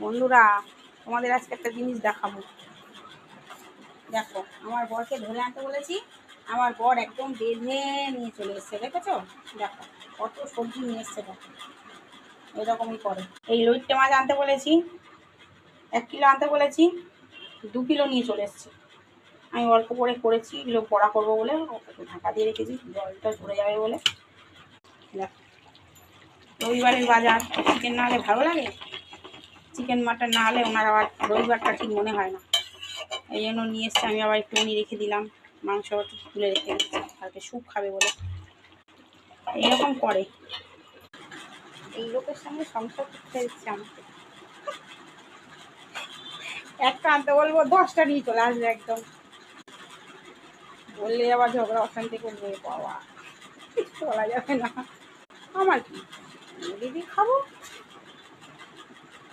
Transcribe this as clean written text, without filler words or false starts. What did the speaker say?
বন্ধুরা, তোমাদের আজকে একটা জিনিস দেখাবো। দেখো, আমার বরকে ধরে আনতে বলেছি, আমার বর একদম বেঁধে নিয়ে চলে এসছে। দেখেছো? দেখো কত সবজি নিয়ে এসছে। দেখো এরকমই করে। এই লইট্টে মাছ আনতে বলেছি, 1 কিলো আনতে বলেছি, 2 কিলো নিয়ে চলে এসছে। আমি অল্প করে করেছি, এগুলো বড়া করবো বলে একটু ঢাকা দিয়ে রেখেছি, জলটা ঝরে যাবে বলে। দেখো, রবিবারের বাজার, চিকেন না হলে ভালো লাগে? চিকেন মাটন না হলে ওনার আবার রবিবারটা ঠিক মনে হয় না। এই জন্য নিয়ে এসছে। আমি আবার একটুখানি রেখে দিলাম, মাংস একটু তুলে রেখে দিচ্ছি, কালকে স্যুপ খাবে বলে। এইরকম করে। এই লোকের সঙ্গে সংসার করতে হচ্ছে আমাকে। একটা আনতে বলবো, 10টা নিয়ে চলে আসবে একদম। বললে আবার ঝগড়া অশান্তি করবে। বাবা, বলা যাবে না। আমার কি, দিদি খাবো,